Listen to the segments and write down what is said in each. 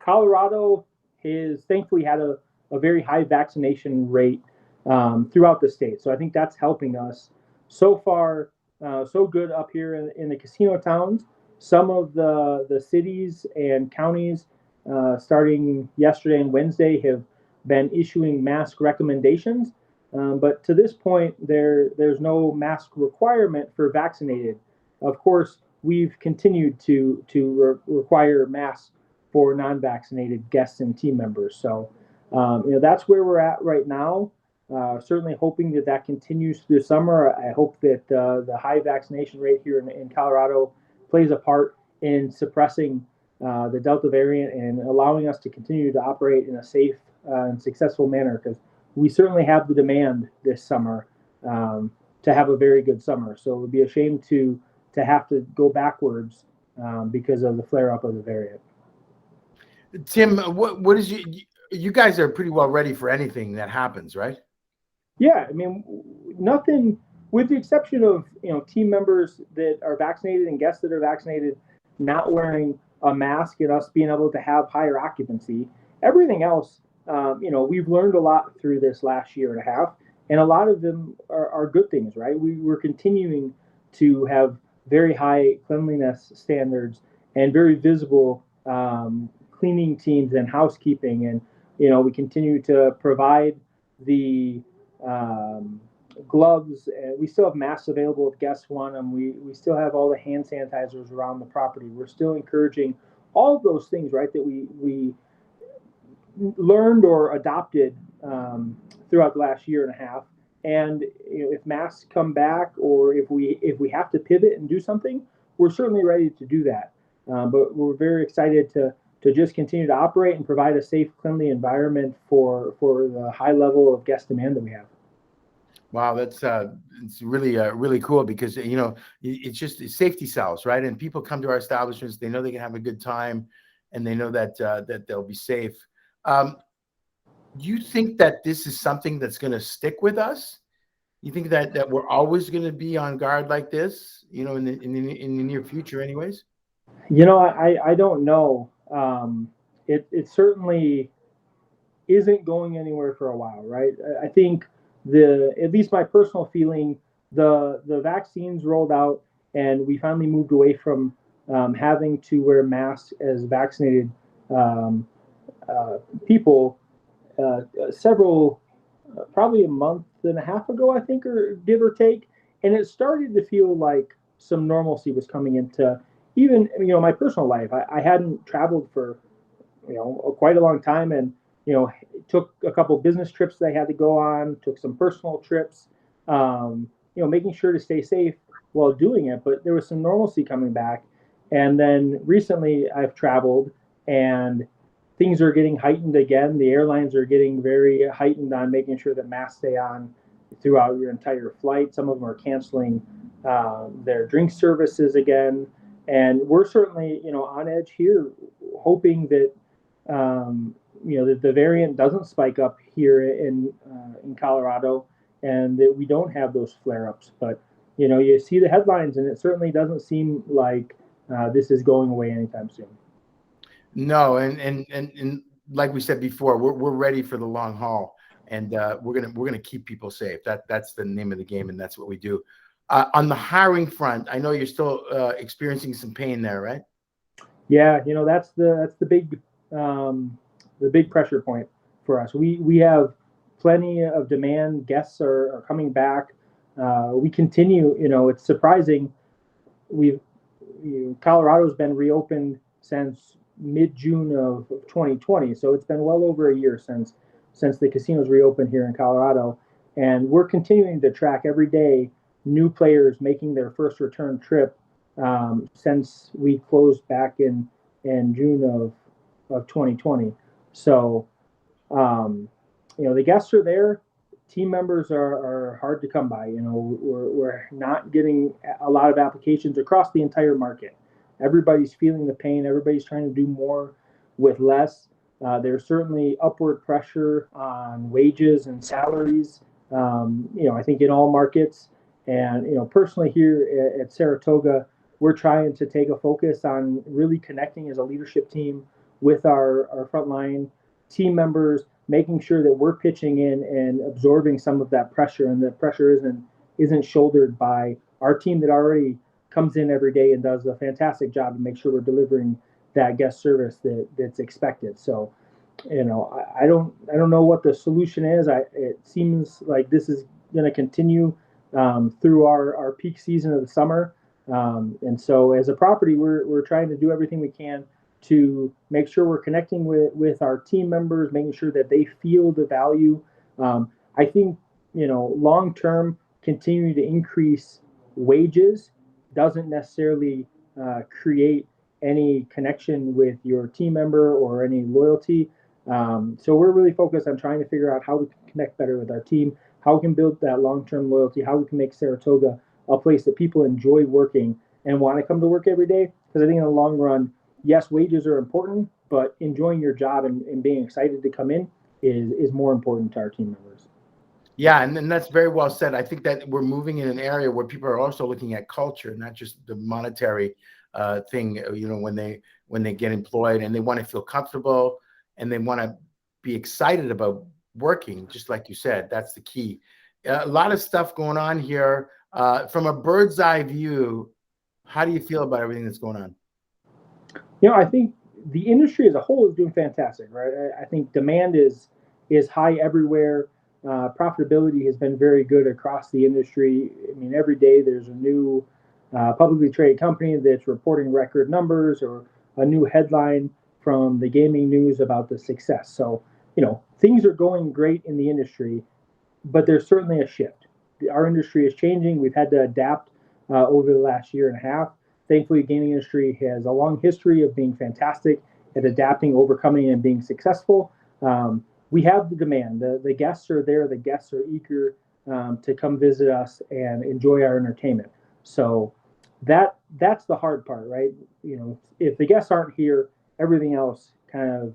Colorado has thankfully had a very high vaccination rate throughout the state. So I think that's helping us. So far, so good up here in the casino towns. Some of the cities and counties, starting yesterday and Wednesday, have been issuing mask recommendations. But to this point, there's no mask requirement for vaccinated. Of course, we've continued to require masks for non-vaccinated guests and team members. So, that's where we're at right now. Certainly hoping that that continues through the summer. I hope that the high vaccination rate here in Colorado plays a part in suppressing the Delta variant and allowing us to continue to operate in a safe and successful manner, because we certainly have the demand this summer to have a very good summer. So it would be a shame to have to go backwards because of the flare up of the variant. Tim, what is you guys are pretty well ready for anything that happens, right? Yeah, I mean, nothing, with the exception of team members that are vaccinated and guests that are vaccinated not wearing a mask and us being able to have higher occupancy. Everything else, we've learned a lot through this last year and a half, and a lot of them are good things, right? We're continuing to have very high cleanliness standards and very visible cleaning teams and housekeeping, and we continue to provide the gloves. We still have masks available if guests want them. We still have all the hand sanitizers around the property. We're still encouraging all of those things, right, that we learned or adopted throughout the last year and a half. And if masks come back, or if we have to pivot and do something, we're certainly ready to do that. But we're very excited to just continue to operate and provide a safe, cleanly environment for the high level of guest demand that we have. Wow, that's it's really cool, because it's safety sells, right? And people come to our establishments, they know they can have a good time, and they know that they'll be safe. Do you think that this is something that's going to stick with us? You think that we're always going to be on guard like this, in the near future, anyways? I don't know. It certainly isn't going anywhere for a while, right? I think at least my personal feeling, the vaccines rolled out and we finally moved away from having to wear masks as vaccinated people several, probably a month and a half ago, I think, or give or take. And it started to feel like some normalcy was coming into even, my personal life. I hadn't traveled for, quite a long time, and, took a couple business trips that I had to go on, took some personal trips, making sure to stay safe while doing it. But there was some normalcy coming back. And then recently I've traveled and things are getting heightened again. The airlines are getting very heightened on making sure that masks stay on throughout your entire flight. Some of them are canceling their drink services again. And we're certainly, on edge here, hoping that, that the variant doesn't spike up here in Colorado, and that we don't have those flare-ups. But, you see the headlines, and it certainly doesn't seem like this is going away anytime soon. No, and like we said before, we're ready for the long haul, and we're gonna keep people safe. That's the name of the game, and that's what we do. On the hiring front, I know you're still experiencing some pain there, right? Yeah, that's the big pressure point for us. We have plenty of demand. Guests are coming back. We continue. It's surprising. Colorado's been reopened since mid-June of 2020, so it's been well over a year since the casinos reopened here in Colorado, and we're continuing to track every day new players making their first return trip since we closed back in June of 2020. So, the guests are there. Team members are hard to come by. We're not getting a lot of applications across the entire market. Everybody's feeling the pain. Everybody's trying to do more with less. There's certainly upward pressure on wages and salaries. I think in all markets. And personally here at Saratoga, we're trying to take a focus on really connecting as a leadership team with our frontline team members, making sure that we're pitching in and absorbing some of that pressure, and the pressure isn't shouldered by our team that already comes in every day and does a fantastic job to make sure we're delivering that guest service that's expected. So, I don't know what the solution is. It seems like this is going to continue through our peak season of the summer. And so as a property, we're trying to do everything we can to make sure we're connecting with our team members, making sure that they feel the value. I think, long term, continuing to increase wages doesn't necessarily create any connection with your team member or any loyalty. So we're really focused on trying to figure out how we can connect better with our team, how we can build that long-term loyalty, how we can make Saratoga a place that people enjoy working and want to come to work every day. Because I think in the long run, yes, wages are important, but enjoying your job and being excited to come in is more important to our team members. Yeah, and that's very well said. I think that we're moving in an area where people are also looking at culture, not just the monetary thing. When they get employed, and they want to feel comfortable, and they want to be excited about working, just like you said. That's the key. A lot of stuff going on here. From a bird's eye view, how do you feel about everything that's going on? I think the industry as a whole is doing fantastic, right? I think demand is high everywhere. Profitability has been very good across the industry. I mean, every day there's a new publicly traded company that's reporting record numbers, or a new headline from the gaming news about the success. So, things are going great in the industry, but there's certainly a shift. Our industry is changing. We've had to adapt over the last year and a half. Thankfully, the gaming industry has a long history of being fantastic at adapting, overcoming, and being successful. We have the demand. The guests are there. The guests are eager to come visit us and enjoy our entertainment. So that's the hard part, right? If the guests aren't here, everything else kind of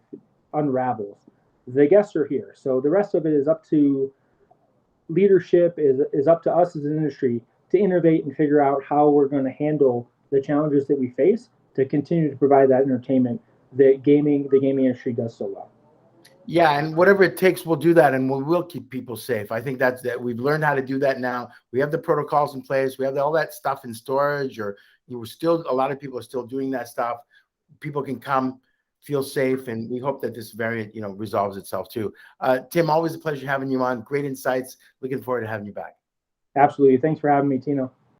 unravels. The guests are here, so the rest of it is up to leadership, is up to us as an industry to innovate and figure out how we're going to handle the challenges that we face to continue to provide that entertainment that the gaming industry does so well. Yeah, and whatever it takes, we'll do that, and we'll keep people safe. I think that we've learned how to do that now. We have the protocols in place. We have all that stuff in storage, or a lot of people are still doing that stuff. People can come, feel safe, and we hope that this variant, resolves itself too. Tim, always a pleasure having you on. Great insights. Looking forward to having you back. Absolutely. Thanks for having me, Tino.